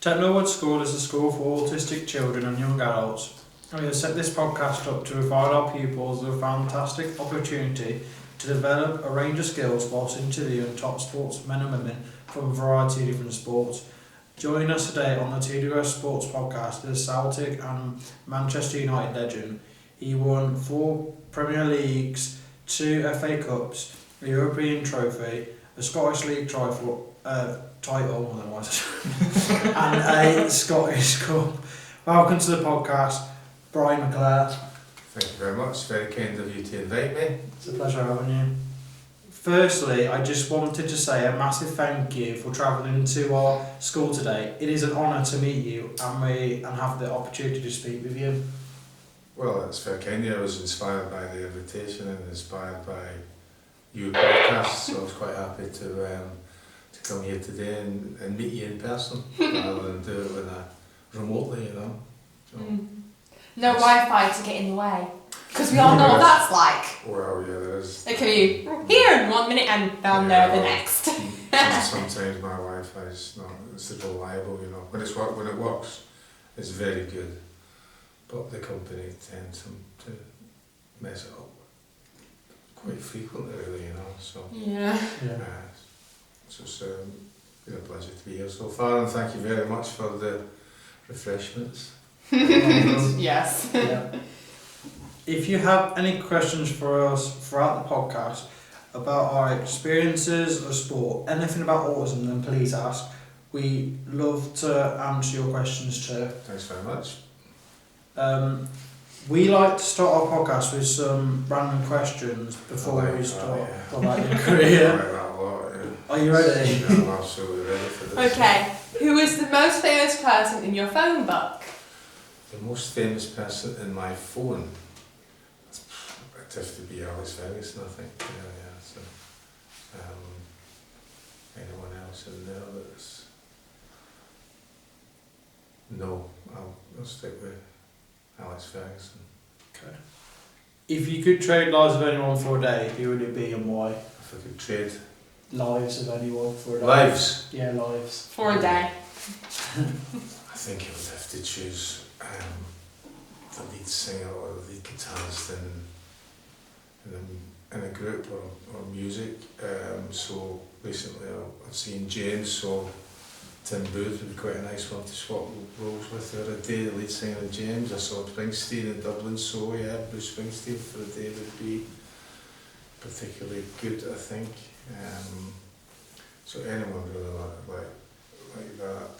Technowood School is a school for autistic children and young adults. We have set this podcast up to provide our pupils with a fantastic opportunity to develop a range of skills whilst interviewing top sportsmen and women from a variety of different sports. Joining us today on the TWS Sports Podcast is Celtic and Manchester United legend. He won 4 Premier Leagues, 2 FA Cups, a European trophy, a Scottish League title, otherwise, and a Scottish Cup. Welcome to the podcast, Brian McClair. Thank you very much. Very kind of you to invite me. It's a pleasure having you. Firstly, I just wanted to say a massive thank you for travelling to our school today. It is an honour to meet you and have the opportunity to speak with you. Well, that's very kind of you. I was inspired by the invitation and inspired by your podcast, so I was quite happy to come here today and meet you in person rather than do it remotely, you know. So, No Wi-Fi to get in the way, because we all know what that's like. Well, yeah, there is. They can be here in 1 minute and down there the next. Sometimes my Wi-Fi is not as reliable, you know. When it works, it's very good, but the company tends to mess it up quite frequently, really, you know. So Yeah. so it's been a pleasure to be here so far, and thank you very much for the refreshments. Yes. Yeah. If you have any questions for us throughout the podcast about our experiences of sport, anything about autism, then please ask. We love to answer your questions too. Thanks very much. We like to start our podcast with some random questions before we start about your career. I like that a lot, yeah. Are you ready? Yeah, I'm absolutely ready for this. Okay. Who is the most famous person in your phone book? The most famous person in my phone, it'd have to be Alex Ferguson, I think. Yeah. So, anyone else in there that's... No, I'll stick with Alex Ferguson. Okay. If you could trade lives of anyone for a day, who would it be and why? If I could trade... Lives of anyone for a day? Lives? Yeah, lives. For a day. I think I would have to choose the lead singer or the lead guitarist in a group or music. So recently I've seen James, so Tim Booth would be quite a nice one to swap roles with for a day, the lead singer of James. I saw Springsteen in Dublin, so yeah, Bruce Springsteen for a day would be particularly good, I think. So anyone really like that.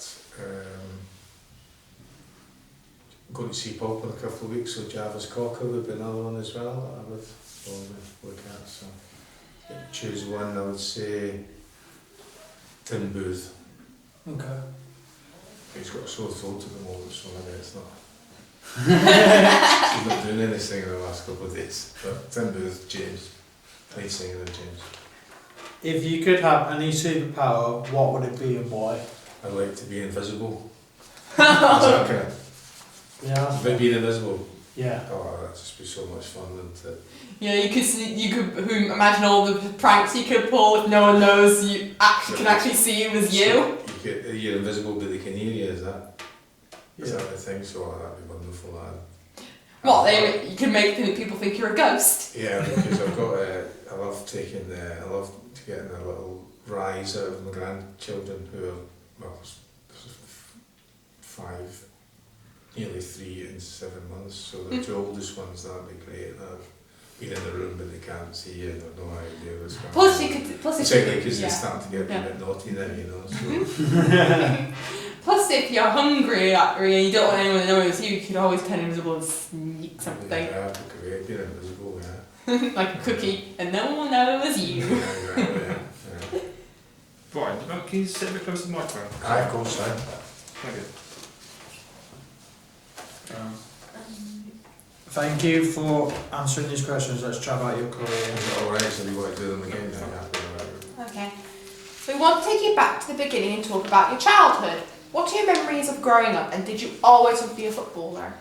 I'm going to see Pop in a couple of weeks, so Jarvis Cocker would be another one as well that I would probably look at. So if I could choose one, I would say Tim Booth. Okay. He's got a sore throat at the moment, so maybe it's not. He's not doing anything in the last couple of days. But Tim Booth, James, lead singer of James. If you could have any superpower, what would it be and why? I'd like to be invisible. Is that okay? Yeah. About being invisible. Yeah. Oh, that'd just be so much fun, wouldn't it? Yeah, you could imagine all the pranks you could pull if no one knows you can actually see you as you. You're invisible, but they can hear you. Is that Yeah. the thing? So that'd be wonderful. That. What, you can make people think you're a ghost? Yeah, because I've got. I love getting a little rise out of my grandchildren who are 5, nearly 3 and 7 months. So the 2 oldest ones, that'd be great. Being in the room but they can't see you, they've no idea what's going on. Particularly because they're starting to get a bit naughty now, you know. So. Plus, if you're hungry and you don't want anyone to know it's you can always turn invisible and sneak something. Yeah, that'd be great, being invisible, yeah. Like a cookie, and no one will know it was you. Yeah, exactly, yeah. Brian, can you sit a bit closer to the microphone? Aye, of course, aye. Thank you. Thank you for answering these questions. Let's chat about your career. Is it alright, so you want to do them again now? Okay. So we want to take you back to the beginning and talk about your childhood. What are your memories of growing up, and did you always want to be a footballer?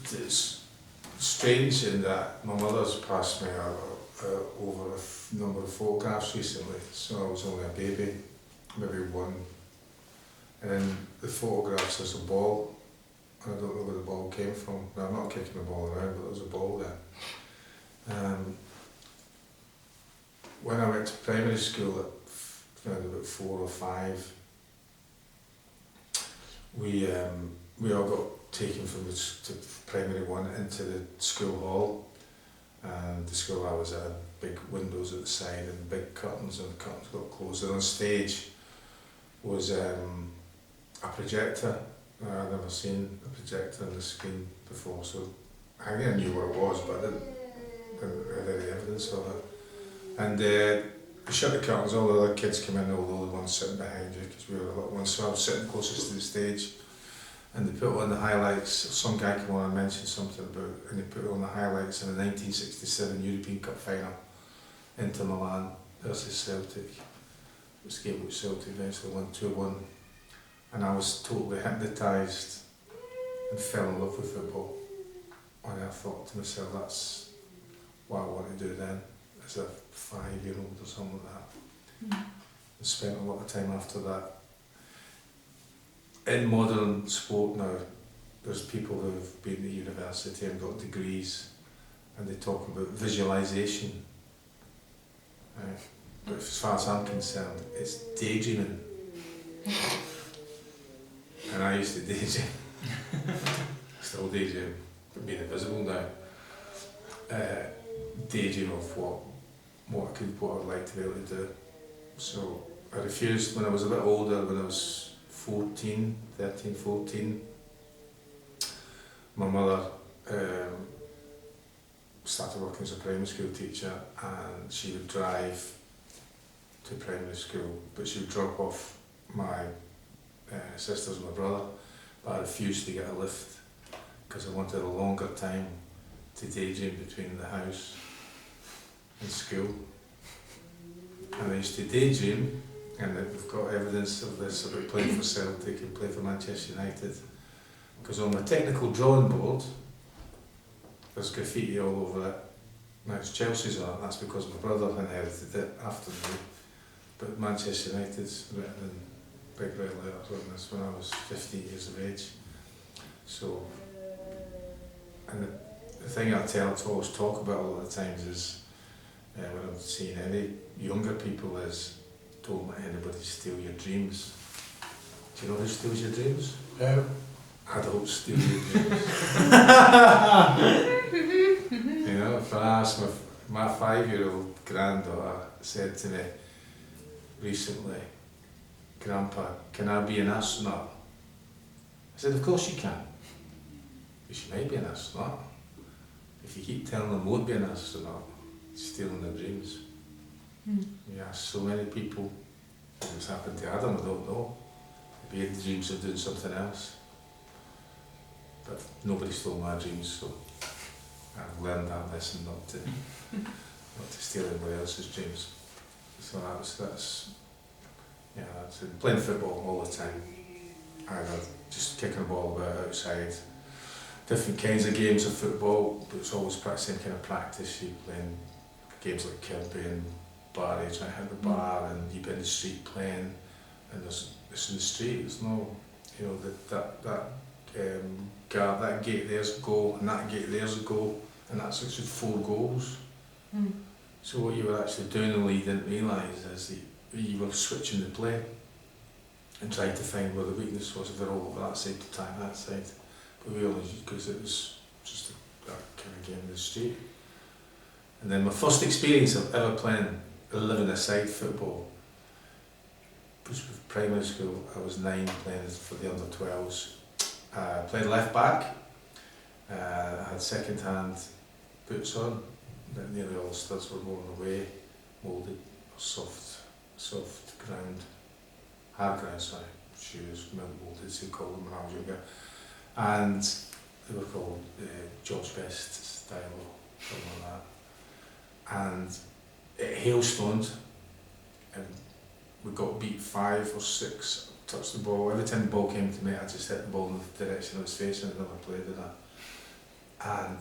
It's strange in that my mother's passed me over a number of photographs recently, so I was only a baby, maybe 1 And then the photographs, there's a ball, and I don't know where the ball came from. No, I'm not kicking the ball around, but there was a ball there. When I went to primary school at around about 4 or 5, we all got taken from to primary 1 into the school hall, and the school I was at, big windows at the side and big curtains, and the curtains got closed. And on stage was a projector. I'd never seen a projector on the screen before, so I knew what it was, but I didn't have any evidence of it. And they shut the curtains, all the other kids came in, although the ones sitting behind you, because we were the little ones, so I was sitting closest to the stage. And they put on the highlights, some guy came on and mentioned something about, and they put on the highlights in the 1967 European Cup final, Inter Milan versus Celtic. It was a game which Celtic eventually won 2-1. And I was totally hypnotised and fell in love with football. And I thought to myself, that's what I want to do then, as a 5-year-old or something like that. I spent a lot of time after that. In modern sport now, there's people who have been to university and got degrees, and they talk about visualisation. But as far as I'm concerned, it's daydreaming. And I used to daydream. Still daydream, but being invisible now. Daydream of what I'd like to be able to do. So I refused when I was a bit older, when I was 13, 14. My mother started working as a primary school teacher, and she would drive to primary school, but she would drop off my sisters and my brother, but I refused to get a lift because I wanted a longer time to daydream between the house and school. And I used to daydream, and we've got evidence of this about playing for Celtic and playing for Manchester United, because on my technical drawing board there's graffiti all over it. Now it's Chelsea's on it, that's because my brother inherited it after me, but Manchester United's written in big red letters on this when I was 15 years of age. So, and the thing I always talk about a lot of times is, when I'm seeing any younger people, is don't let anybody steal your dreams. Do you know who steals your dreams? No. Adults steal your dreams. You know, if I asked my 5-year-old granddaughter said to me recently, "Grandpa, can I be an astronaut?" I said, "Of course you can. But she may be an astronaut. If you keep telling them won't be an astronaut, you're stealing their dreams." Yeah, so many people, what's happened to Adam, I don't know. Maybe he had dreams of doing something else. But nobody stole my dreams, so I've learned that lesson not to steal anybody else's dreams. So that's playing football all the time. Either just kicking the ball about outside, different kinds of games of football, but it's always the same kind of practice. You're playing games like Kirby and Barry, trying to hit the bar, and you've been in the street playing, and it's in the street, there's no, you know, that gate there's a goal, and that gate there's a goal, and that's actually 4 goals. So what you were actually doing, and you didn't realise, is that you were switching the play and trying to find where the weakness was, if they're all over that side to attack that side. But we only, because it was just that kind of game in the street. And then my first experience of ever playing 11-a-side football was with primary school. I was 9 playing for the under 12s. I played left back. I had second-hand boots on. Nearly all studs were worn away, moulded, soft ground, hard ground, sorry, shoes, moulded, as you call them when I was younger. And they were called George Best style or something like that. And it hailstormed, and we got beat 5 or 6, touched the ball. Every time the ball came to me, I just hit the ball in the direction I was facing. I never played in that. And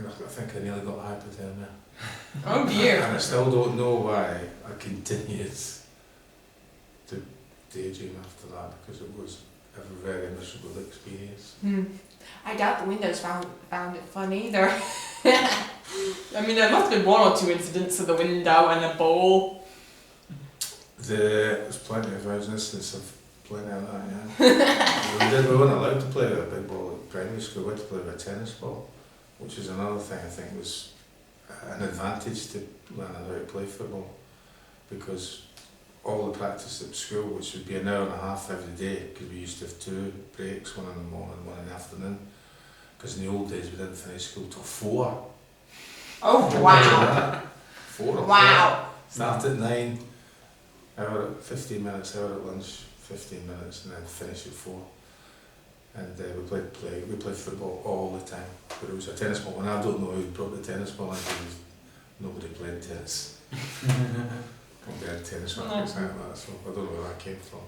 I think I nearly got hypothermia. Oh dear. And I still don't know why I continued to daydream after that because it was a very miserable experience. I doubt the Windows found it fun either. I mean, there must have been one or two incidents of the window and the ball. There's plenty of those instances of playing out that, yeah. we weren't allowed to play with a big ball at primary school, we had to play with a tennis ball, which is another thing I think was an advantage to learning how to play football, because all the practice at school, which would be an hour and a half every day, because we used to have 2 breaks, one in the morning, one in the afternoon, because in the old days we didn't finish school till 4. Oh, wow. 4 or Wow. 4. Start at 9, hour at 15 minutes, hour at lunch, 15 minutes, and then finish at 4. And we played football all the time. But it was a tennis ball, and I don't know who brought the tennis ball in, because nobody played tennis. Compared to tennis rackets like that, so I don't know where that came from.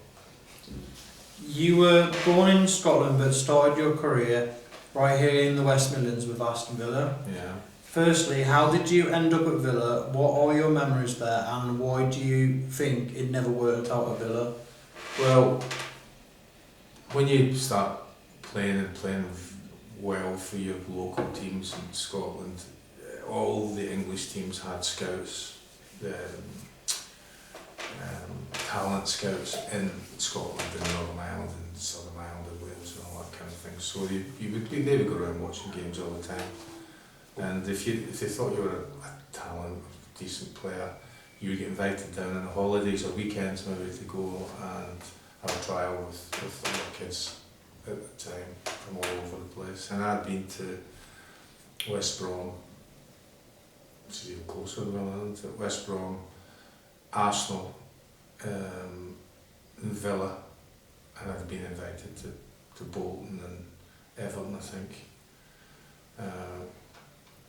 You were born in Scotland but started your career right here in the West Midlands with Aston Villa. Yeah. Firstly, how did you end up at Villa? What are your memories there, and why do you think it never worked out at Villa? Well, when you start playing well for your local teams in Scotland, all the English teams had scouts, talent scouts in Scotland and Northern Ireland and Southern Ireland and Wales and all that kind of thing. So they would go around watching games all the time. And if they thought you were a talent, decent player, you would get invited down on the holidays or weekends maybe to go and have a trial with other kids at the time from all over the place. And I'd been to West Brom, which is even closer than Ireland, West Brom, Arsenal, Villa, and I'd been invited to Bolton and Everton, I think.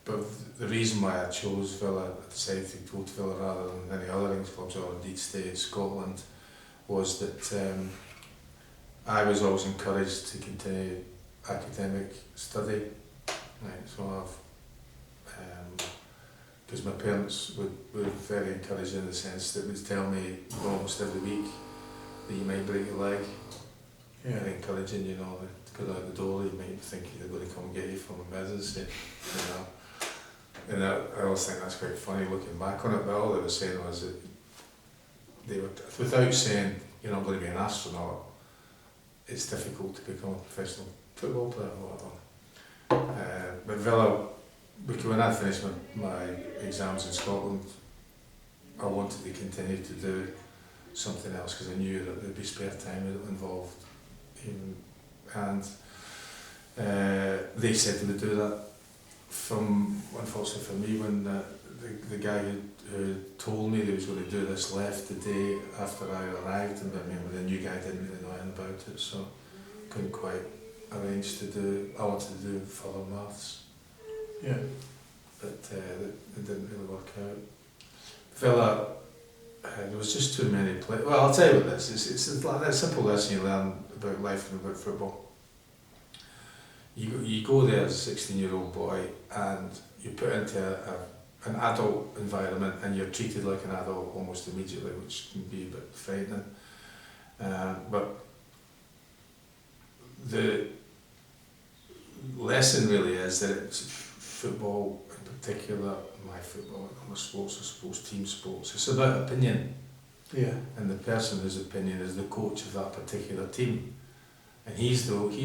But the reason why I chose Villa, I decided to go to Villa rather than any other English clubs or indeed stay in Scotland, was that I was always encouraged to continue academic study. Right, so because my parents were very encouraging in the sense that they'd tell me almost every week that you might break your leg. Yeah. Very encouraging, you know, to go out the door, you might think they're going to come and get you from emergency, you know. And I always think that's quite funny looking back on it, but all they were saying was that they were, without saying you're not going to be an astronaut, it's difficult to become a professional football player or whatever. But Villa, because when I finished my exams in Scotland, I wanted to continue to do something else because I knew that there'd be spare time involved. And they said they would do that. Unfortunately for me, when the guy who told me that he was going to do this left the day after I arrived, and the new guy didn't really know anything about it, so couldn't quite arrange to do. I wanted to do further maths. Yeah. But it didn't really work out. Villa, there was just too many players. Well, I'll tell you what this is. It's like that simple lesson you learn about life and about football. You go there as a 16-year-old boy and you put into an adult environment and you're treated like an adult almost immediately, which can be a bit frightening. But the lesson really is that it's football in particular, my football, other sports, I suppose, team sports, it's about opinion. Yeah. And the person whose opinion is the coach of that particular team. And he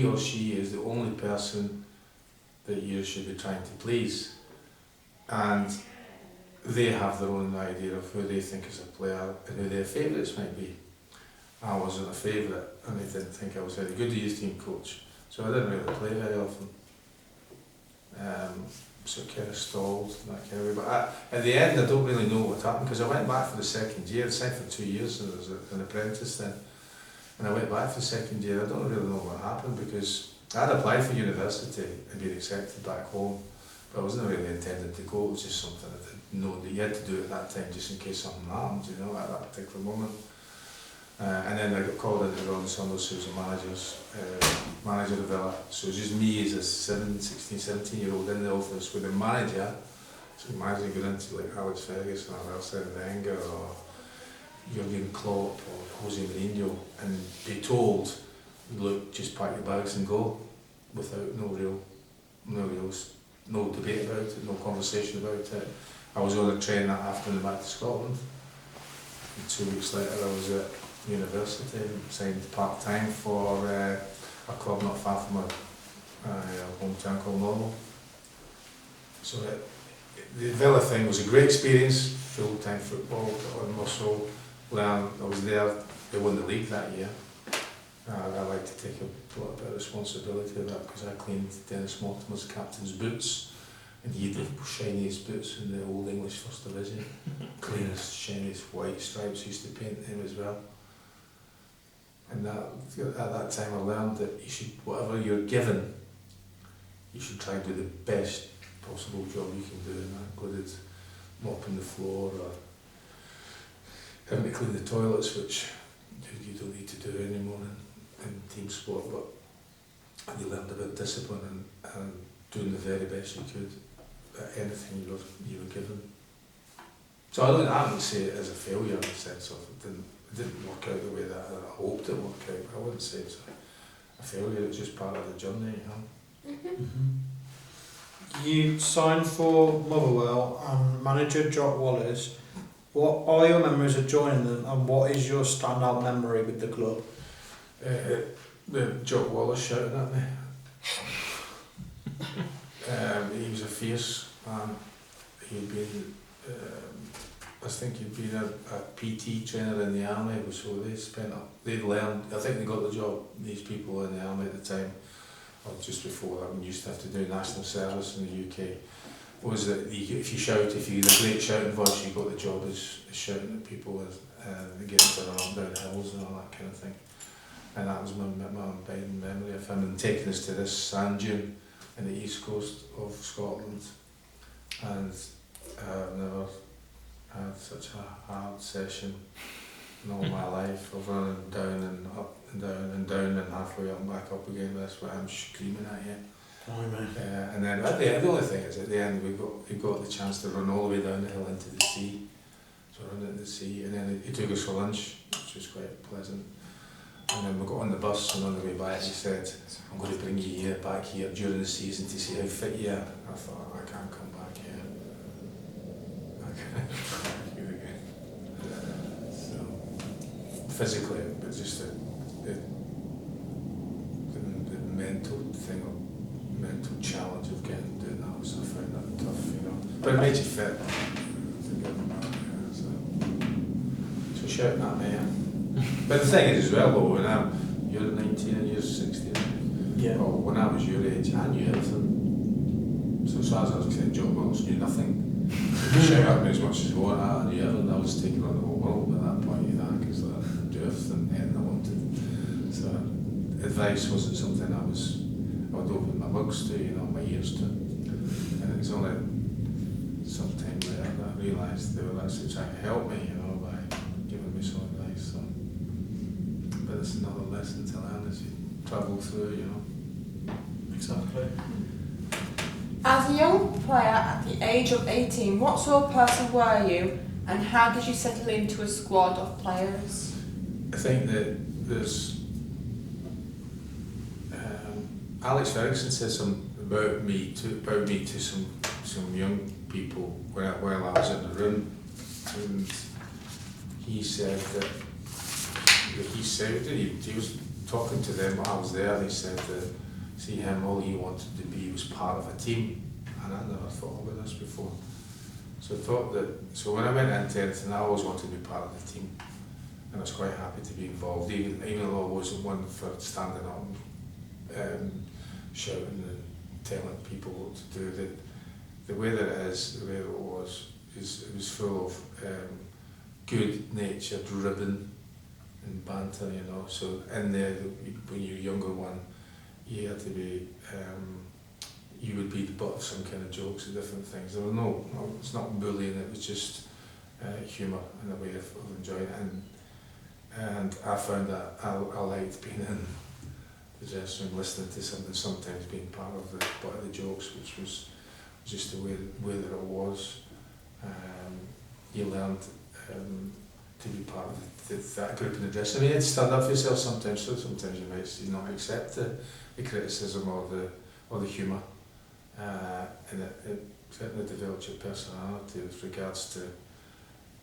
or she is the only person that you should be trying to please. And they have their own idea of who they think is a player and who their favourites might be. I wasn't a favourite and they didn't think I was very good youth team coach, so I didn't really play very often. So I kind of stalled in that kind of way. But at the end I don't really know what happened because I went back for the second year. I signed for 2 years and I was an apprentice then. And I went back for the second year. I don't really know what happened because I had applied for university and been accepted back home, but I wasn't really intended to go. It was just something I didn't know that you had to do at that time just in case something happened, you know, at that particular moment. And then I got called into Robson, who was a manager of Villa. So it was just me as a 16, 17-year-old in the office with a manager. So imagine going into like Alex Ferguson or Arsene Wenger or Jurgen Klopp or Jose Mourinho and be told, look, just pack your bags and go, without no debate about it, no conversation about it. I was on a train that afternoon back to Scotland. And 2 weeks later I was at university and signed part-time for a club not far from my hometown called Motherwell. So the Villa thing was a great experience, full-time football on muscle. When I was there, they won the league that year. I like to take a little bit of responsibility of that because I cleaned Dennis Mortimer's captain's boots, and he had the shiniest boots in the old English First Division. Cleanest, shiniest white stripes, used to paint him as well. And at that time I learned that you should, whatever you're given, you should try to do the best possible job you can do, and that included mopping the floor or having to clean the toilets, which you don't need to do anymore in team sport, but you learned about discipline and doing the very best you could at anything you were given. So I wouldn't say it as a failure in the sense of it didn't work out the way that I hoped it worked out. I wouldn't say it's a failure, it's just part of the journey, you know. You signed for Motherwell and manager Jock Wallace. What are your memories of joining them, and what is your standout memory with the club? The Jock Wallace shouting at me. He was a fierce man. He'd been, I think he'd been a PT trainer in the army, so they'd learned, I think they got the job, these people in the army at the time, or just before that, when you used to have to do national service in the UK, was that if you had a great shouting voice, you got the job as shouting at people as getting to run up down hills and all that kind of thing. And that was my abiding memory of him, and taking us to this sand dune in the east coast of Scotland. And I've never had such a hard session in all my life of running down and up and down and down and halfway up and back up again. That's what I'm screaming at you. And then at the only thing is at the end we got the chance to run all the way down the hill into the sea. So I ran into the sea, and then he took us for lunch, which was quite pleasant. And then we got on the bus, and on the way back he said, I'm going to bring you back here during the season to see how fit you are. I thought, I can't come back here. I can't come back here again. So, physically, but just the mental thing, mental challenge of doing that, I found that tough, you know. But it made you fit. So shouting at me, yeah. But the thing is as well, though, when you're 19 and you're 16, Yeah. well, when I was your age, I knew everything. So as far as I was concerned, John Wells knew nothing. Shout at me as much as you want, I knew everything. I was taking on the whole world at that point, you know, because I do everything, anything I wanted. So advice wasn't something I would open my mugs to, you know, my ears to. And it was only some time later that I realised they were actually trying to help me, you know, by giving me some advice. So. But it's another lesson to learn as you travel through, you know. Exactly. As a young player at the age of 18, what sort of person were you, and how did you settle into a squad of players? I think that there's Alex Ferguson said something about me to some young people while I was in the room, and he said that he was talking to them while I was there, and he said that see him, all he wanted to be was part of a team, and I never thought about this before. So when I went into anything, I always wanted to be part of the team, and I was quite happy to be involved, even though I wasn't one for standing up and shouting and telling people what to do. The way that it was it was full of good-natured ribbon and banter, you know. So in there, when you're a younger one, you had to be, you would be the butt of some kind of jokes and different things. There were it's not bullying, it was just humour and a way of enjoying it. And I found that I liked being in the dressing room, listening to something, sometimes being part of the butt of the jokes, which was just the way that it was. You learned to be part of that group in the dressing room. You had to stand up for yourself sometimes, so sometimes you might not accept the criticism or the humour. And it certainly develops your personality with regards to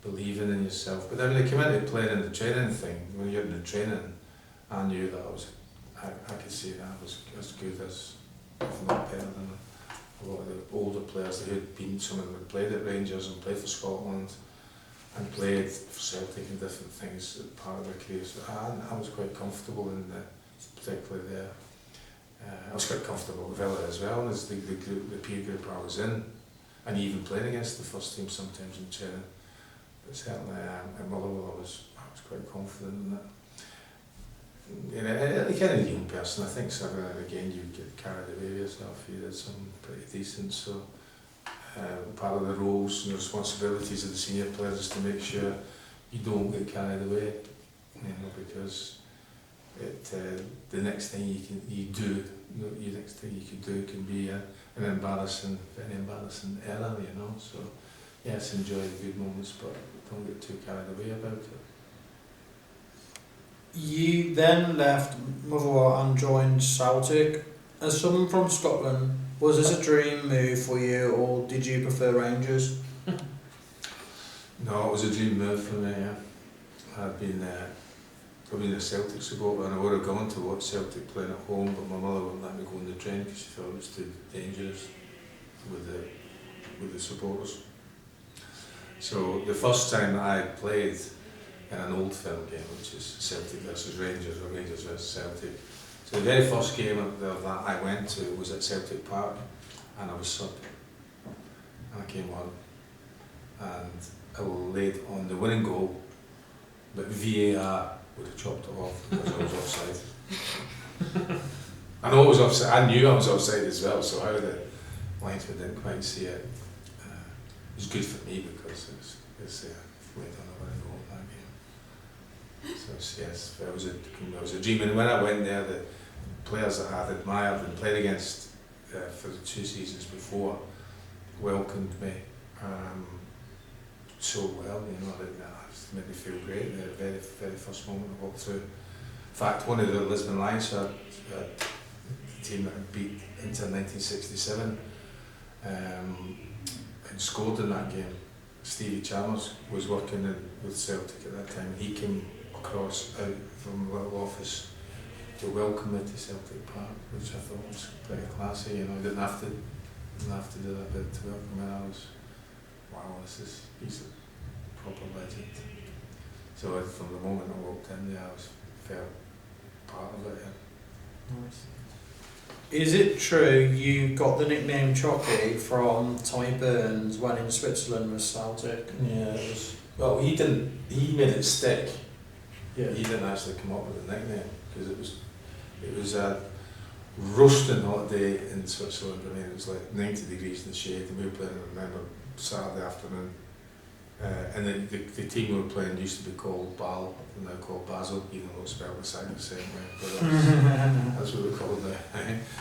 believing in yourself. But then when I came into playing in the training thing, when you're in the training, I knew that I could say that I was as good as, if not better than a lot of the older players who had been, some of them had played at Rangers and played for Scotland and played for Celtic and different things as part of their careers. So I was quite comfortable in particularly there. I was quite comfortable with Villa as well, as the peer group I was in, and even playing against the first team sometimes in training. But certainly at Motherwell I was quite confident in that. You know, like any young person, I think so, again you get carried away with yourself. You did something pretty decent, so part of the roles and responsibilities of the senior players is to make sure you don't get carried away, you know, because the next thing the next thing you could do can be an very embarrassing error, you know. So yes, enjoy the good moments, but don't get too carried away about it. You then left Motherwell and joined Celtic. As someone from Scotland, was this a dream move for you, or did you prefer Rangers? No, it was a dream move for me. Yeah. I've been a Celtic supporter, and I would have gone to watch Celtic playing at home, but my mother wouldn't let me go on the train because she thought it was too dangerous with the supporters. So the first time that I played in an Old Firm game, which is Celtic versus Rangers or Rangers versus Celtic. So the very first game that I went to was at Celtic Park, and I was sub. And I came on, and I laid on the winning goal, but VAR would have chopped it off because I was offside. I know I was offside. I knew I was offside as well, so how the linesman didn't quite see it. It was good for me because it was laid on the winning goal. So yes, it was a dream, and when I went there, the players that I had admired and played against for the 2 seasons before welcomed me so well. You know, that made me feel great. The very first moment I walked through. In fact, one of the Lisbon Lions, the team that had beat Inter in 1967, had scored in that game. Stevie Chalmers was working with Celtic at that time, and he came across out from the little office to welcome me to Celtic Park, which I thought was pretty classy. You know, I didn't have to do that bit to welcome me. I was, wow, he's a proper legend. So from the moment I walked in there, I felt part of it. Yeah. Nice. Is it true you got the nickname Chocky from Tommy Burns when in Switzerland with Celtic? Yeah, it was. Well, he made it stick. Yeah. He didn't actually come up with a nickname because it was a roasting hot day in Switzerland. I mean, it was like 90 degrees in the shade, and we were playing, I remember, Saturday afternoon. And the team we were playing used to be called Bal, and now called Basel, even though it's spelled exactly the same way. But that's what we're called now.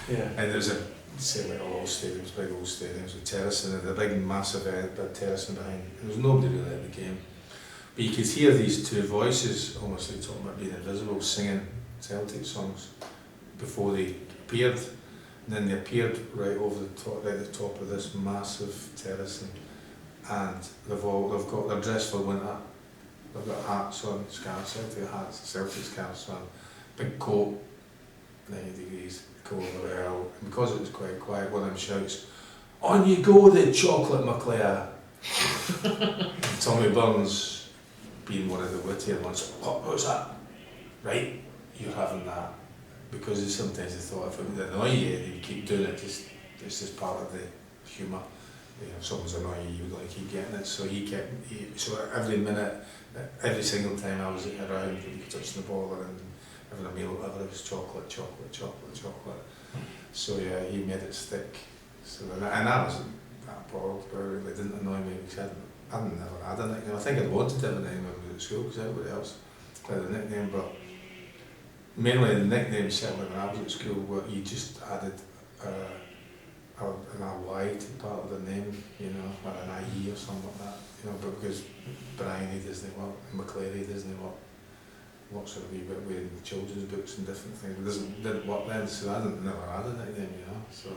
Yeah. And there's like all stadiums, big old stadiums with terracing, and a big massive big terracing behind. There was nobody really at the game. But you could hear these two voices, almost like talking about being invisible, singing Celtic songs before they appeared. And then they appeared right at the top of this massive terracing. And they're dressed for winter. They've got hats on, scarves, Celtic hats, Celtic scarves on, big coat, 90 degrees, go over the hill. And because it was quite quiet, one of them shouts, "On you go, the chocolate McClair!" And Tommy Burns, being one of the wittier ones, "What was that?" "Right, you're having that." Because sometimes they thought if it would annoy you, they'd keep doing it, it's just part of the humour. You know, if someone's annoying you, you're going to keep getting it. So so every minute, every single time I was around, he was touching the ball and having a meal, whatever, it was chocolate. So yeah, he made it stick. So and I wasn't that bothered, but it really didn't annoy me because I'd never had a nickname. I think I wanted to have a nickname when I was at school because everybody else had a nickname, but mainly the nickname certainly when I was at school, where you just added an IY to part of the name, you know, or an IE or something like that. you know, but because Brian he doesn't work, and McClair he doesn't work, works a wee bit with children's books and different things, but didn't work then, so I never had it then, you know, so,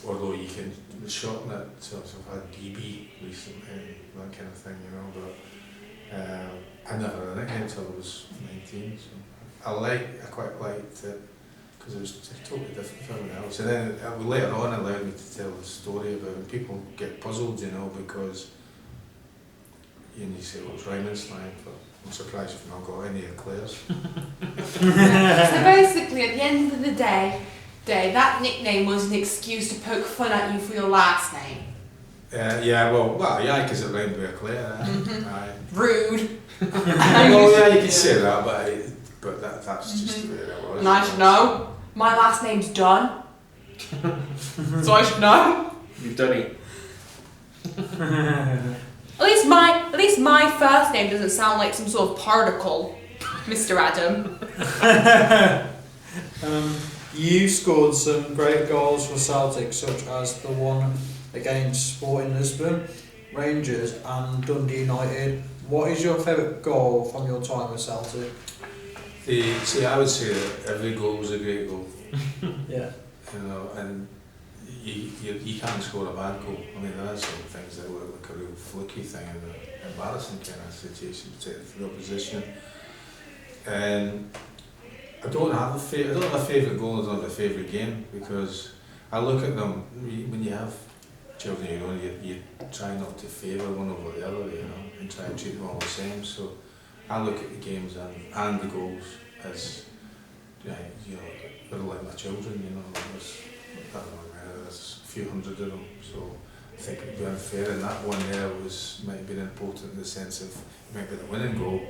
although you can shorten it, so I've had DB recently, that kind of thing, you know, but I never had it until I was 19, so I quite liked it, because it was totally different from everyone else, and then later on it allowed me to tell the story about it, and people get puzzled, you know, because you say, well, it's rhyming slang, but I'm surprised you've not got any eclairs. So basically, at the end of the day, that nickname was an excuse to poke fun at you for your last name. Yeah, because it rhymed with eclair. Aye. Rude. Well, yeah, you can say that, but that's just the way it was. And I should know. My last name's Dunn. So I should know. You've done it. At least my first name doesn't sound like some sort of particle, Mr. Adam. You scored some great goals for Celtic, such as the one against Sporting Lisbon, Rangers and Dundee United. What is your favourite goal from your time with Celtic? I would say that every goal was a great goal. Yeah. You know, and you can't score a bad goal. I mean, there are some things that look like a real fluky thing and an embarrassing kind of situation, particularly for the opposition. And I don't have a favourite goal, I don't have a favourite game, because I look at them, when you have children of your own, you try not to favour one over the other, you know, and try and treat them all the same. So I look at the games and the goals as, you know, they're like my children, you know. I don't know, there's a few hundred of them, so I think it'd be unfair, and that one there might have been important in the sense of it might be the winning goal,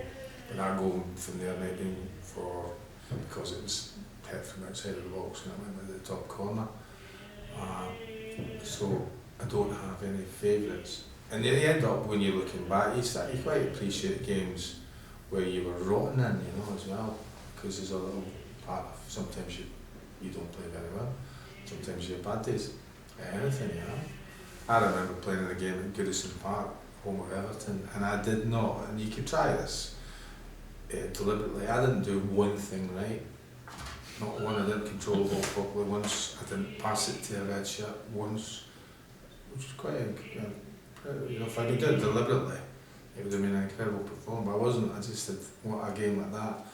but our goal from there might have been because it was hit from outside of the box and it went into the top corner. So I don't have any favourites. And you end up, when you're looking back, you quite appreciate games where you were rotten in, you know, as well, because there's a little part of sometimes you don't play very well, sometimes you have bad days, anything, you know. I remember playing in a game at Goodison Park, home of Everton, and I did not, and you could try this deliberately, I didn't do one thing right. Not one, I didn't control the ball properly once, I didn't pass it to a red shirt once, which was quite, you know, if I did it deliberately, it would have been an incredible performance, but I wasn't, I just did a game like that.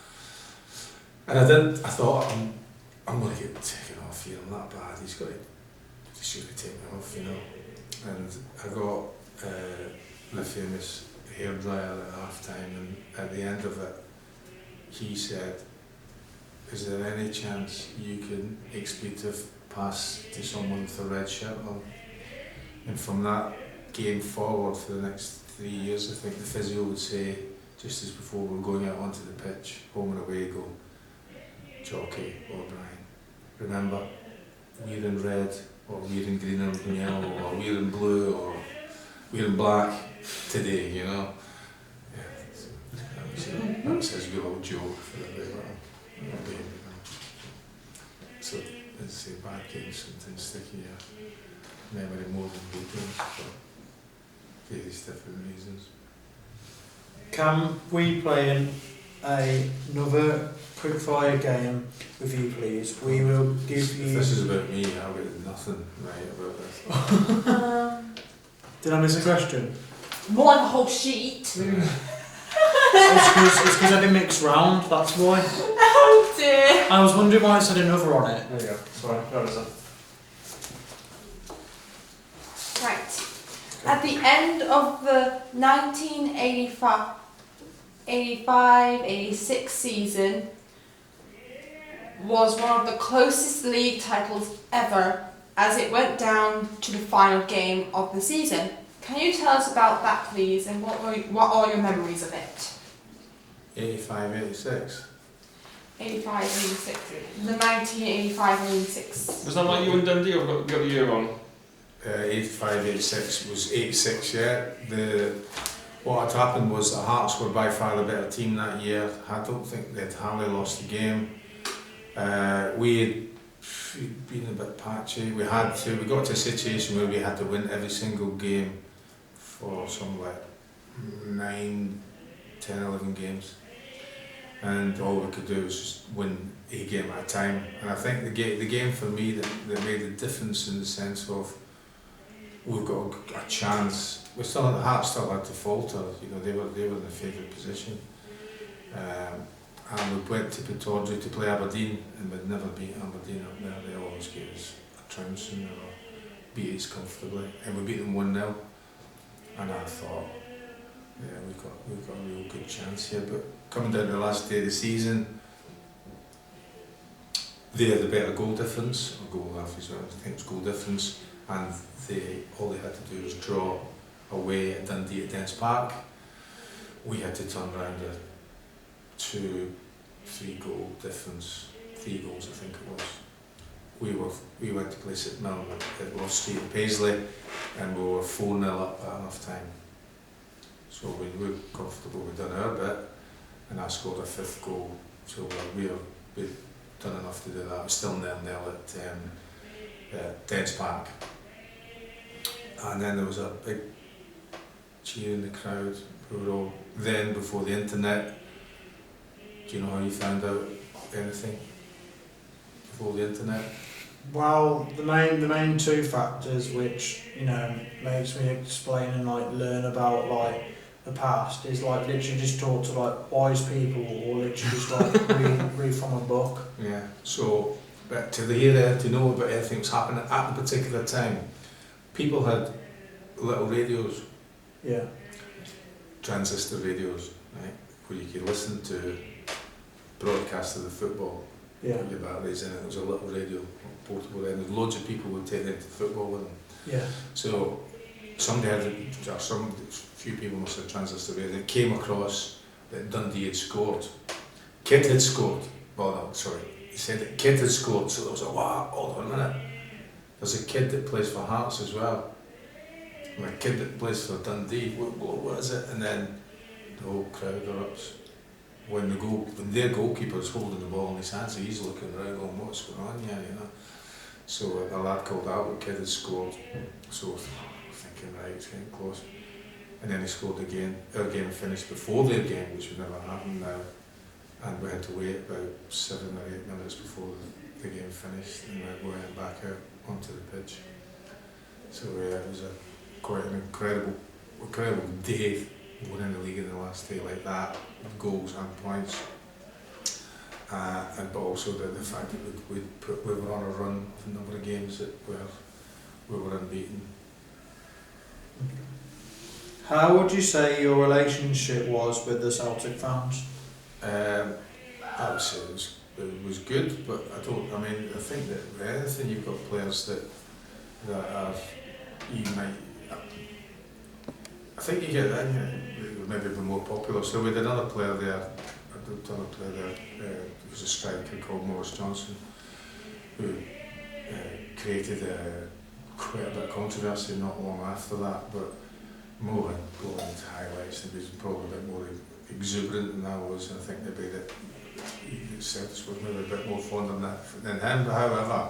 And I thought, I'm going to get taken off here, I'm that bad, he's surely take me off, you know. And I got the famous hairdryer at half time, and at the end of it, he said, is there any chance you can expletive pass to someone with a red shirt on? And from that game forward for the next 3 years, I think the physio would say, just as before we were going out onto the pitch, home and away, go, Jockey or Brian, remember, we're in red, or we're in green and yellow, or we're in blue, or we're in black today, you know. Yeah, that was his real old joke for the little game, you know. So, let's say bad games sometimes stick in your memory more than good games for various different reasons. Can we play another quickfire game with you, please? We will give you... If this is about me, I'll get nothing right about this. Did I miss a question? More like a whole sheet. It's because I didn't mix round, that's why. Oh dear. I was wondering why it said another on it. There you go. Sorry, that was it. Right. At the end of the 1985-86 season was one of the closest league titles ever, as it went down to the final game of the season. Can you tell us about that, please, and what are your memories of it? 85-86. 85-86. The 1985-86. Was that like you and Dundee, or got the year wrong? 85-86 was 86, yeah. What had happened was that Hearts were by far the better team that year. I don't think they'd hardly lost the game. We'd been a bit patchy. We got to a situation where we had to win every single game for some like 9, 10, 11 games. And all we could do was just win a game at a time. And I think the game for me that made the difference in the sense of we've got a chance. We're still at the Heart still had to falter. You know, they were in the favourite position. And we went to Pittodrie to play Aberdeen, and we'd never beat Aberdeen up there. They always gave us a trouncing or beat us comfortably, and we beat them 1-0. And I thought, yeah, we've got a real good chance here. But coming down to the last day of the season, they had a better goal difference, or goal average, I think it was goal difference, and all they had to do was draw away at Dundee at Dens Park. We had to turn around a 2-3 goal difference, 3 goals I think it was. We went to play St Mirren at Ross Street in Paisley, and we were 4-0 up at half time. So we were comfortable, we'd done our bit, and I scored a 5th goal. So we'd done enough to do that. It was still 0-0 at Dens Park. And then there was a big cheer in the crowd. We were all then before the internet. Do you know how you found out anything before the internet? Well, the main 2 factors which, you know, makes me explain and like learn about like the past is like literally just talk to like wise people or literally just like read from a book. Yeah. So, but to know about anything that's happening at a particular time, people had little radios. Yeah. Transistor radios, right, where you could listen to broadcast of the football. Yeah. Put your batteries in it. There was a little radio, portable then. There's loads of people would take them to football with them. Yeah. So somebody had, a few people must have transistor radio. They came across that Dundee had scored. Kid had scored. Well, no, sorry. He said that Kid had scored. So there was a wow. Hold on a minute. There's a kid that plays for Hearts as well. And a kid that plays for Dundee. What is it? And then the whole crowd erupts. When their goalkeeper's holding the ball in his hands, he's looking around going, what's going on here, you know? So a lad called Albert Kidd had scored, so thinking, right, it's getting close. And then he scored again. Our game finished before their game, which would never happen now. And we had to wait about 7 or 8 minutes before the game finished, and we went back out onto the pitch. So yeah, it was quite an incredible day. Winning the league in the last day like that, with goals and points, but also the fact that we were on a run of a number of games that we were unbeaten. How would you say your relationship was with the Celtic fans? I would say it was good, but I think that with anything you've got players that are, you might, I think you get that, maybe be more popular. So we had another player there, there was a striker called Morris Johnson, who created quite a bit of controversy not long after that, but Mo had brilliant highlights, and he was probably a bit more exuberant than I was, and I think maybe that Celtic was maybe a bit more fond of that than him. But however,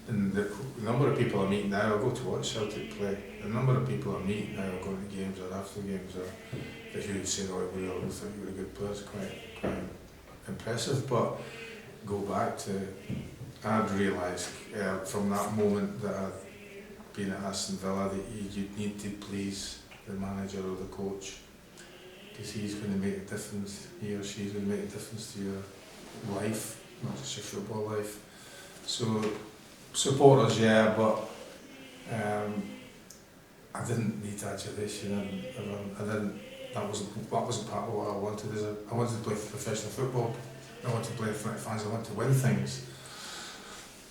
and the number of people I meet now, I go to watch Celtic play, the number of people I meet now going to games or after games that you would say, oh, we all thought you were a good player, it's quite impressive. But go back to, I'd realised from that moment that I'd been at Aston Villa that you need to please the manager or the coach, because he's going to make a difference, he or she's going to make a difference to your life, not just your football life. So supporters, yeah, but I didn't need adulation, and I didn't. That wasn't part of what I wanted. I wanted to play professional football. I wanted to play in front of fans. I wanted to win things,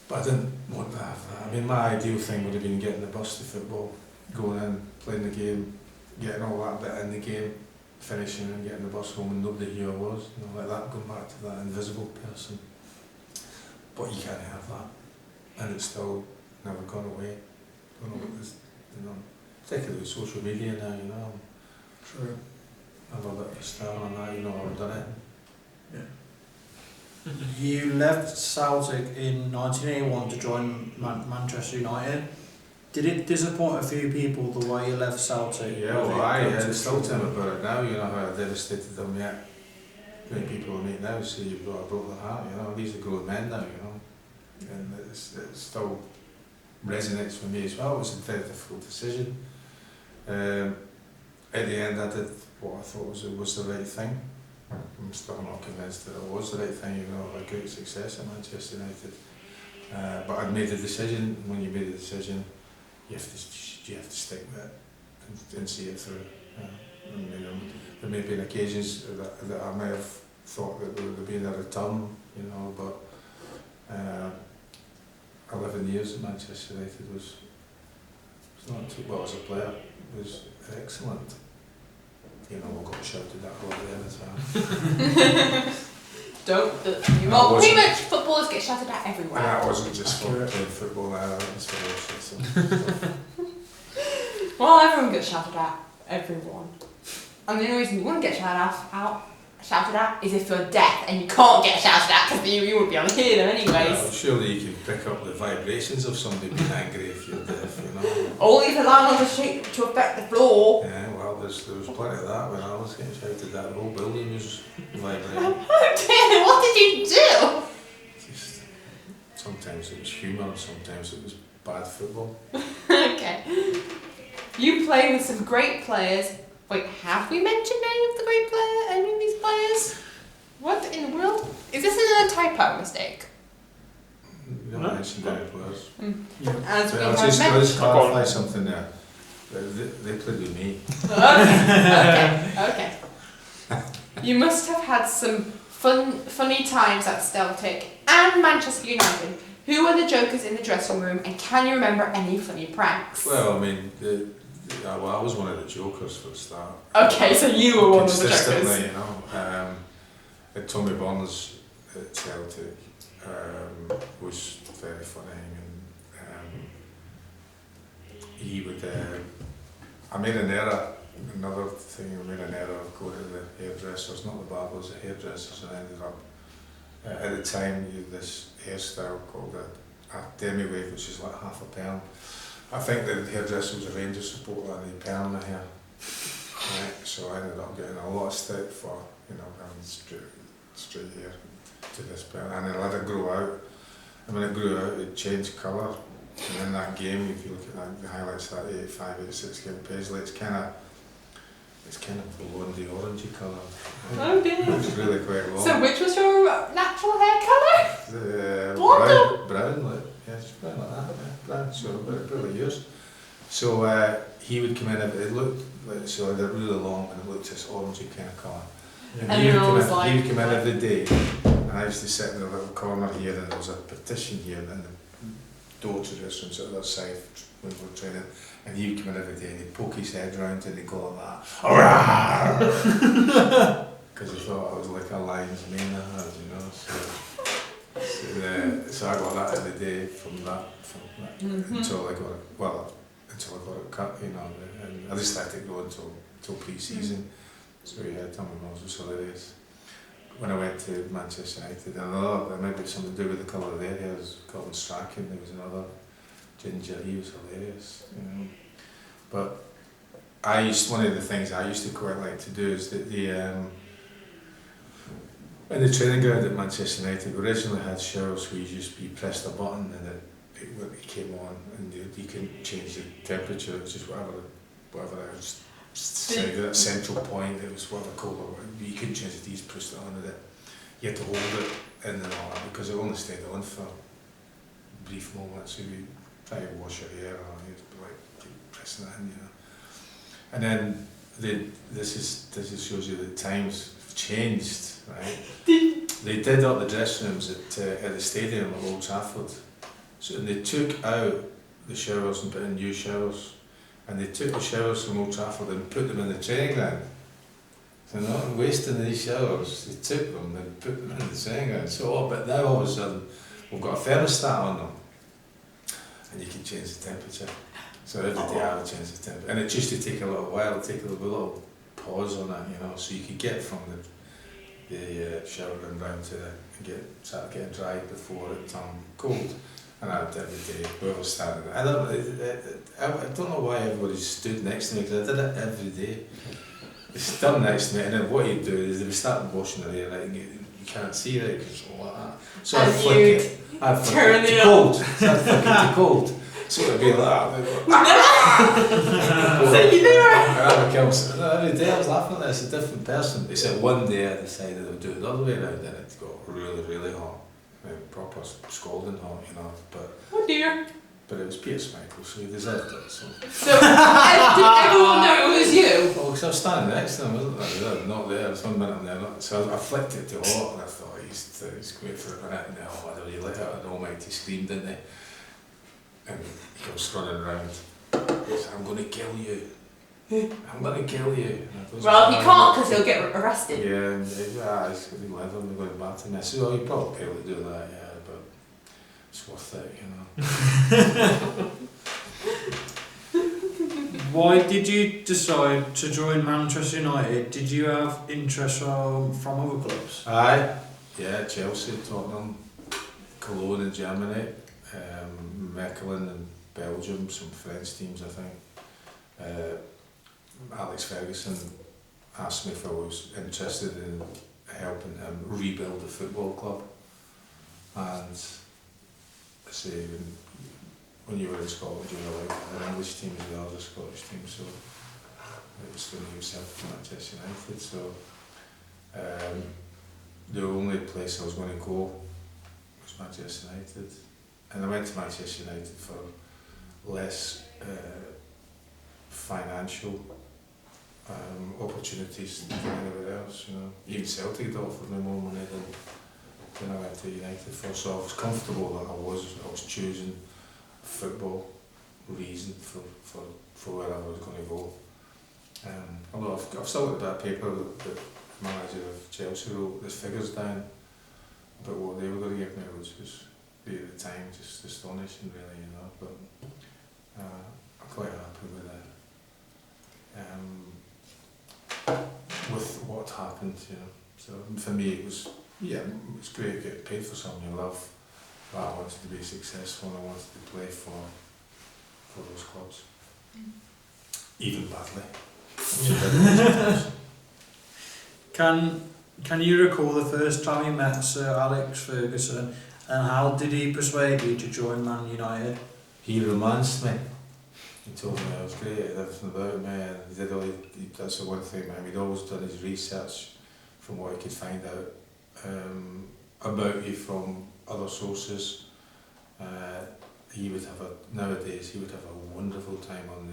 but I didn't want to have that. I mean, my ideal thing would have been getting the bus to football, going in, playing the game, getting all that bit in the game, finishing and getting the bus home, and nobody knew I was. You know, like that, going back to that invisible person. But you can't have that. And it's still never gone away. I don't know what this, particularly with social media now, True. I've a bit of a style on that, I've done it. Yeah. You left Celtic in 1981 to join Manchester United. Did it disappoint a few people the way you left Celtic? Yeah, well, I still tell them about it now, you know, how devastated them yet. Many people I meet now say you've got a broken heart, you know, these are grown men now, you know. And it still resonates with me as well. It was a very difficult decision. At the end I did what I thought was the right thing. I'm still not convinced that it was the right thing, you know, a great success at Manchester United. But I'd made the decision. When you made the decision, you have to stick with it and see it through. I mean, there may have been occasions that I may have thought that there would have been a return, you know, but 11 years at Manchester United was not too well as a player. It was excellent. You know, we got shouted at all the time. Pretty much footballers get shouted at everywhere. That wasn't just for playing football, that was for all sorts of Well, everyone gets shouted at. Everyone. And the only reason you wouldn't get shouted at is if you're deaf and you can't get shouted at because you wouldn't be able to hear them anyways. Well, surely you can pick up the vibrations of somebody being angry if you're deaf, you know. Only if allowing on the street to affect the floor. Yeah, well, there was plenty of that when I was getting shouted at. The whole building was vibrating. Okay, what did you do? Just, sometimes it was humour, sometimes it was bad football. Okay. You play with some great players. Wait, have we mentioned any of these players? What in the world? Is this a typo mistake? You don't mention any players. Yeah. As we I'll have just mentioned. clarify something there. They played with me. Okay. You must have had some funny times at Celtic and Manchester United. Who were the jokers in the dressing room, and can you remember any funny pranks? Well, I mean, I was one of the jokers for the start. Okay, so you were one of the Consistently, jokers. you know. Tommy Burns at Celtic was very funny, and he would. I made an error. Another thing, I made an error of going to the hairdressers, not the barbers, the hairdressers, and I ended up. At the time, you had this hairstyle called a demi-wave, which is like half a pound. I think the hairdresser was a Rangers supporter and he permed my hair. Right, so I ended up getting a lot of stick for, you know, having straight hair to this point. And I let it grow out. And when it grew out, it changed colour. And in that game, if you look at that, the highlights of that 85, 86 game Paisley, it's kind of blondie, orangey colour. Oh dear. It's really quite long. So which was your natural hair colour? Blonde? Brown, like, yeah, just brown like that, yeah, brown, so really yours. So he would come in, it looked like, so they're really long and it looked this orangey kind of colour. And you were always like, he would come in every day, and I used to sit in a little corner here, and there was a partition here, and the door to the restaurant's at the other side when we were training, and he would come in every day and he'd poke his head round and he'd go like that, because he thought I was like a lion's mane, you know. So I got that every day from that until I got it cut, you know, and I just let it go until pre-season. So yeah, Tommy Mills was hilarious. When I went to Manchester United, and another, maybe something to do with the colour of their hair, was Colin Strachan, there was another ginger, he was hilarious, you know. But one of the things I used to quite like to do is that in the training ground at Manchester United, we originally had showers where you pressed a button and it came on, and you couldn't change the temperature, it was just whatever I was saying, that central point, it was whatever colour, you couldn't change it, you just pushed it on and you had to hold it in and all that, because it only stayed on for brief moments, so you try to wash your hair or you'd be like, keep pressing it in, you know. And then this shows you that times have changed, right? They did up the dressing rooms at the stadium at Old Trafford. So, and they took out the showers and put in new showers. And they took the showers from Old Trafford and put them in the training ground. So they're not wasting these showers, they took them and put them in the training ground. But now all of a sudden, we've got a thermostat on them. And you can change the temperature. So every day I would change the temperature. And it used to take a little while, take a little pause on that, you know, so you could get from the shower room down to start getting dry before it turned cold. And I did every day, we were standing there. I don't know why everybody stood next to me, because I did it every day. They stood next to me, and then what he'd do is they would start washing their hair, like, you can't see it, because it's all like that. So I'd flick it. I'd flick it to cold. So I'd flick it to cold. So it'd be like that. So you knew it. Every day I was laughing at this, a different person. Except one day I decided I would do it the other way around, and it got really, really hot. I mean, proper scalding hot, you know. Oh dear. But it was Peter Schmeichel, so he deserved it. So did everyone know it was you? well, because I was standing next to him, wasn't I? They were not there. One minute I'm there, not. So I flicked it to hot, and I thought he's great for a minute. And then whatever, he let out an almighty scream, didn't he? And he was running around. He said, "I'm going to kill you. I'm going to kill you." Well, he can't because he'll get arrested. Yeah, and he's going to live him, going back to me. I said, "Oh, you probably be able to do that, yeah, but it's worth it, you know." Why did you decide to join Manchester United? Did you have interest from other clubs? Aye, yeah, Chelsea, Tottenham, Cologne in Germany, Mechelen in Belgium, some French teams, I think. Alex Ferguson asked me if I was interested in helping him rebuild the football club. And I say, when you were in Scotland, you were like an English team as well as a Scottish team, so it was when he was sent to Manchester United. So the only place I was going to go was Manchester United. And I went to Manchester United for less financial opportunities than anywhere else, you know. Even Celtic had offered me more money than I went to United for, so I was comfortable that I was choosing football reason for where I was going to go. Although I've still got a bit of paper that the manager of Chelsea wrote these figures down about what they were going to give me, which was at the time just astonishing, really, you know. But I'm quite happy with it. With what happened, you know. So for me, it was great getting paid for something you love. But I wanted to be successful, and I wanted to play for those clubs, even badly. Can you recall the first time you met Sir Alex Ferguson, and how did he persuade you to join Man United? He romanced me. He told me I was great at everything about me, and that's the one thing, man. He'd always done his research from what he could find out about you from other sources. He would have nowadays he would have a wonderful time on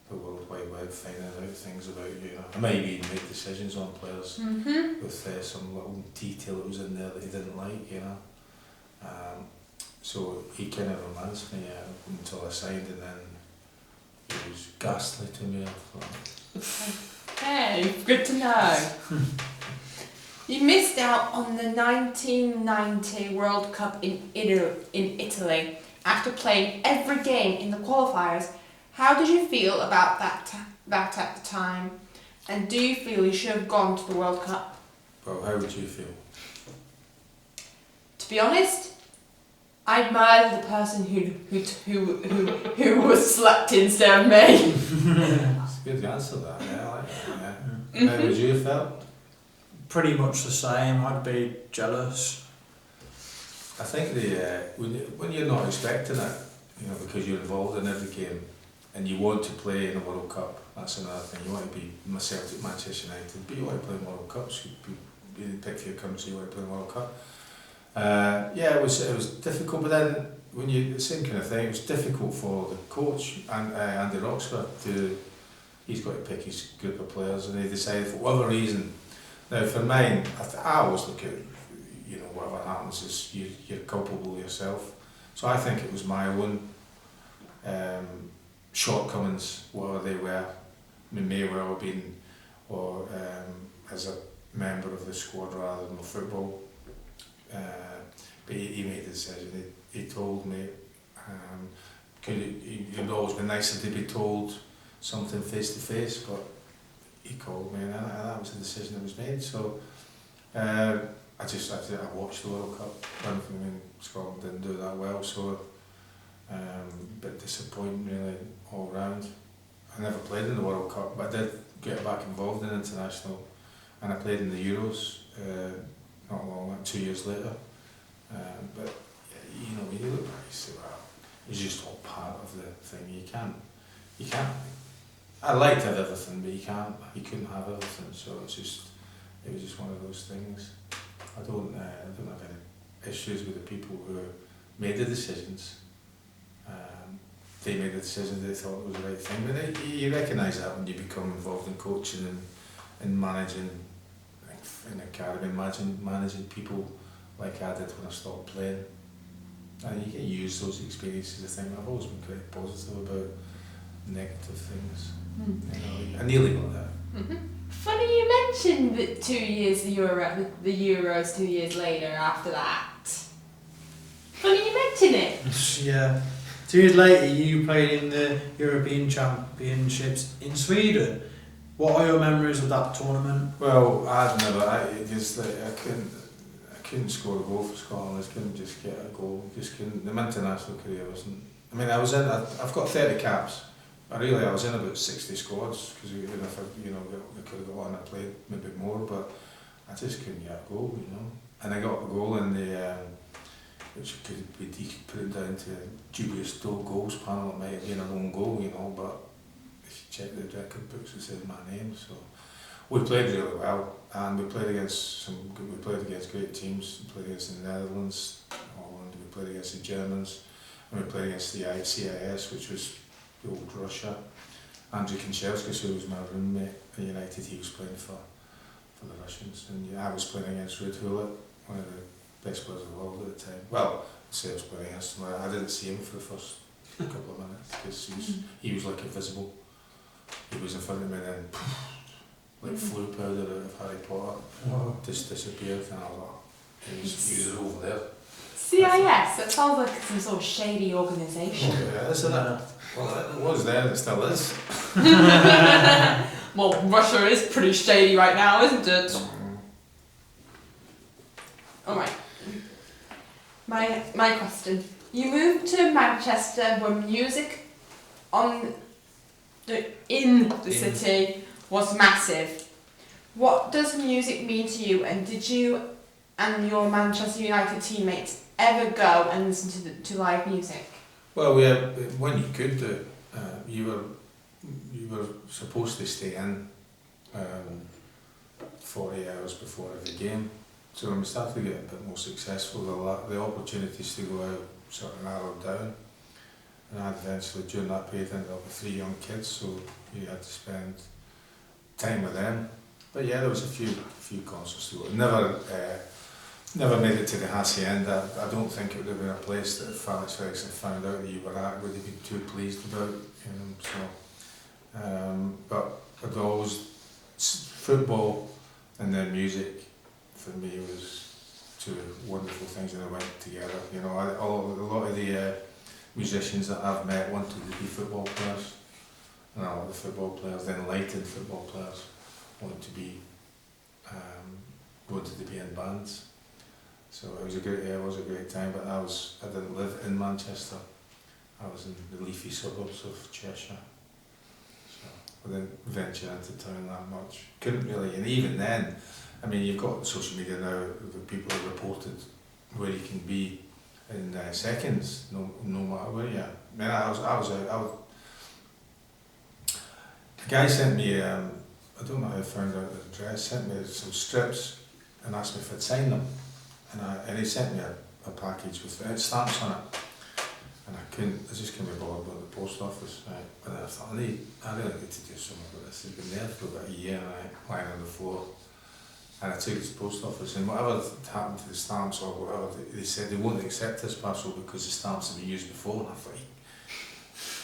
the World Wide Web finding out things about you. I might even make decisions on players with some little detail that was in there that he didn't like, you know. So he kind of romanced me until I signed, and then he was ghastly to me after. Hey, good to know. You missed out on the 1990 World Cup in Italy after playing every game in the qualifiers. How did you feel about that at the time? And do you feel you should have gone to the World Cup? Well, how would you feel? To be honest, I admire the person who was selected instead of me. It's a good answer, that. Yeah, I like that. Yeah. How would you feel? Pretty much the same. I'd be jealous. I think when you're not expecting it, you know, because you're involved in every game, and you want to play in a World Cup, that's another thing. You want to be Celtic, Manchester United, but you want to play in World Cups. You pick for your country, you want to play in World Cup. Yeah, it was difficult, but then the same kind of thing. It was difficult for the coach and Andy Roxburgh he's got to pick his group of players, and he decided for whatever reason. Now for mine, I always look at, you know, whatever happens is you're culpable yourself. So I think it was my own shortcomings, whatever they were. I mean, may well have been, or as a member of the squad rather than the football. But he made the decision. He told me, it would always be nicer to be told something face to face, but he called me, and that was the decision that was made. So I watched the World Cup. One thing in Scotland didn't do that well, so a bit disappointing really all round. I never played in the World Cup, but I did get back involved in international, and I played in the Euros not long, 2 years later. But yeah, you know, when you look back, you say, well, it's just all part of the thing. You can't. I like to have everything, but you couldn't have everything. So it was just one of those things. I don't have any issues with the people who made the decisions. They made the decision they thought was the right thing, but you recognise that when you become involved in coaching and managing, like in the Caribbean, managing people like I did when I stopped playing. And you can use those experiences. I think I've always been quite positive about negative things. You know, I nearly got there. Mm-hmm. Funny you mentioned the 2 years the Euros 2 years later after that. Funny you mention it. Yeah. 2 years later, you played in the European Championships in Sweden. What are your memories of that tournament? Well, I couldn't score a goal for Scotland. I just couldn't just get a goal. Just couldn't. My international career wasn't. I mean, I've got 30 caps. I was in about 60 squads because even if I could have got on, I played maybe more, but I just couldn't get a goal, you know. And I got a goal in the, which could put it down to dubious goals panel. It might have been a lone goal, you know, but if you check the record books, it says my name. So we played really well, and we played against great teams. We played against the Netherlands, Holland. We played against the Germans, and we played against the CIS, which was the old Russia. Andrew Konchevsky, who was my roommate at United, he was playing for the Russians, and yeah, I was playing against Ruud Gullit, one of the best players of the world at the time. Well, I say I was playing against him. I didn't see him for the first couple of minutes because he was like invisible. He was in front of me and then like flu powder out of Harry Potter just disappeared, and I was like, he was over there. CIS, that sounds like some sort of shady organisation. Oh, yeah, isn't it? Well, it was there, it still is. Well, Russia is pretty shady right now, isn't it? Alright. My question. You moved to Manchester where music in the city was massive. What does music mean to you, and did you and your Manchester United teammates ever go and listen to live music? Well, when you could do it, you were supposed to stay in 40 hours before every game. So when we started to get a bit more successful, the opportunities to go out sort of narrowed down. And I eventually, during that period, ended up with 3 young kids, so you had to spend time with them. But yeah, there was a few concerts to go. Never made it to the Hacienda. I don't think it would have been a place that if Alex Ferguson found out that you were at, would have been too pleased about. But I'd always, football and then music for me was 2 wonderful things that went together. You know, a lot of the musicians that I've met wanted to be football players, and a lot of the football players, the enlightened football players, wanted to be in bands. So it was a great time. But I didn't live in Manchester. I was in the leafy suburbs of Cheshire. So I didn't venture into town that much. Couldn't really, and even then, I mean, you've got social media now. The people have reported where you can be in seconds, no matter where you are. I mean, I was the guy sent me, I don't know how I found out the address, sent me some strips and asked me if I'd sign them. And he sent me a package with stamps on it. And I just couldn't be bothered with the post office. Right? And I thought, I really need to do something about this. It's been there for about a year, lying on the floor. And I took it to the post office, and whatever happened to the stamps or whatever, they said they won't accept this parcel because the stamps have been used before. And I thought,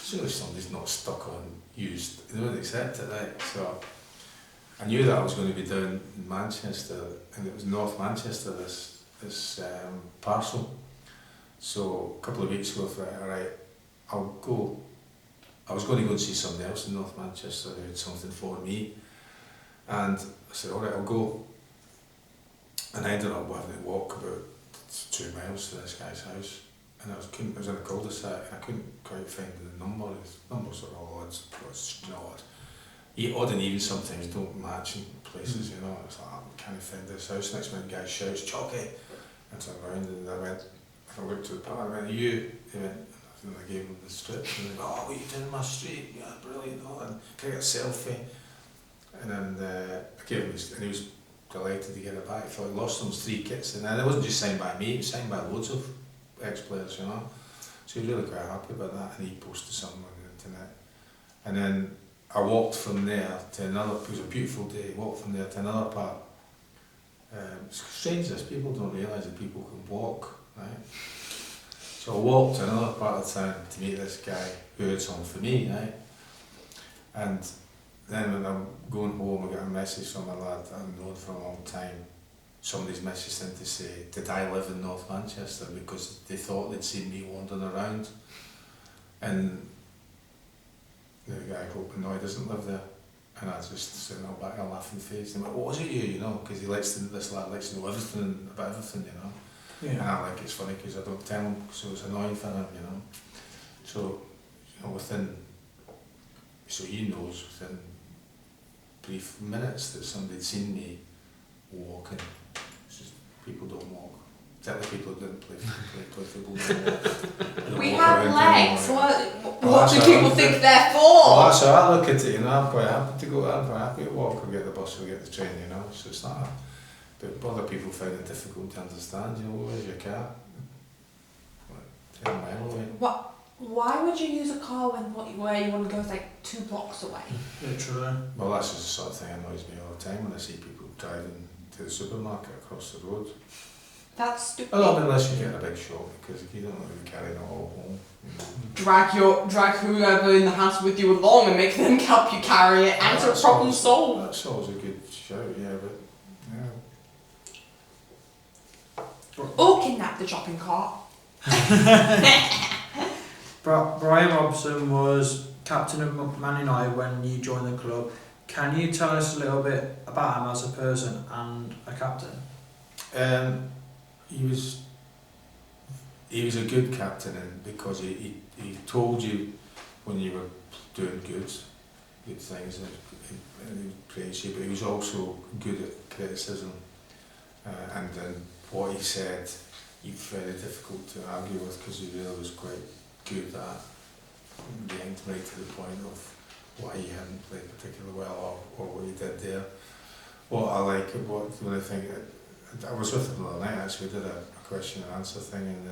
surely somebody's not stuck on used. They won't accept it, right? So I knew that I was going to be down in Manchester, and it was North Manchester, this parcel. So a couple of weeks ago, I thought, alright, I'll go. I was going to go and see somebody else in North Manchester who had something for me. And I said, alright, I'll go. And I ended up having to walk about 2 miles to this guy's house. And I was in a cul-de-sac and I couldn't quite find the number. His numbers are all odds, odd. Odd and even sometimes don't match in places, you know. It's like, I can't find this house. Next minute the guy shouts, "Chalky!" And I turned around and I went to the park and I went, "Are you?" He went, and I gave him the strip and he went, "Oh, what are you doing in my street? Yeah, brilliant. Oh, and can I get a selfie?" And then I gave him this, and he was delighted to get it back. He thought he lost those 3 kits, and it wasn't just signed by me, it was signed by loads of ex-players, you know. So he was really quite happy about that, and he posted something on the internet. And then I walked from there to another, it was a beautiful day, walked from there to another park. It's strange this, people don't realise that people can walk, right? So I walked to another part of town to meet this guy who had something for me, right? And then when I'm going home, I get a message from a lad that I've known for a long time. Somebody's messaged in to say, did I live in North Manchester? Because they thought they'd seen me wandering around. And the guy hoping, no, he doesn't live there. And I just said, no, back in a laughing face. And I'm like, what was it you know? Because this lad likes to know everything about everything, you know. Yeah. And I think it's funny because I don't tell him, so it's annoying for him, you know. So, you know, so he knows within brief minutes that somebody'd seen me walking. It's just, people don't walk. Exactly, people who didn't play football don't walk. They don't We walk have around legs. anymore. What do that's people how- think they're Well, for? that's how I look at it, you know. I'm quite happy to go, I'm quite happy to walk or get the bus or get the train, you know. So it's not, but other people find it difficult to understand, you know, where's your car? Like, 10 miles away. Why would you use a car where you want to go is like 2 blocks away? Literally. Well, that's just the sort of thing that annoys me all the time when I see people driving to the supermarket across the road. That's stupid. Well, unless you're getting a big shop, because if you don't really carry it all home, you know. Drag whoever in the house with you along and make them help you carry it, and it's a That's problem always- solved. That's always a good shout, yeah, but yeah. Or kidnap the shopping cart. Brian Robson was captain of Man United when you joined the club. Can you tell us a little bit about him as a person and a captain? He was a good captain, and because he told you when you were doing good things, and he praised you, but he was also good at criticism, and then what he said, he was very difficult to argue with because he really was quite good at getting right to the point of why he hadn't played particularly well or what he did there. What I like, when I think, I was with him the other night actually, we did a question and answer thing in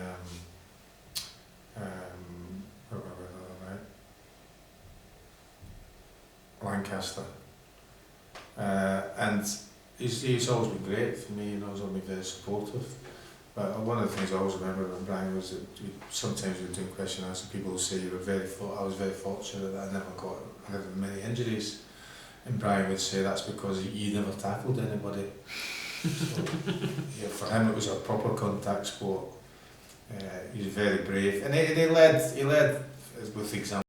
where were we the other night? Lancaster. And he's always been great for me, and always been very supportive. But one of the things I always remember when Brian was that sometimes we were doing question and answer, people would say I was very fortunate that I never had many injuries. And Brian would say that's because you never tackled anybody. So, yeah, for him it was a proper contact sport. He was very brave, and he led with example.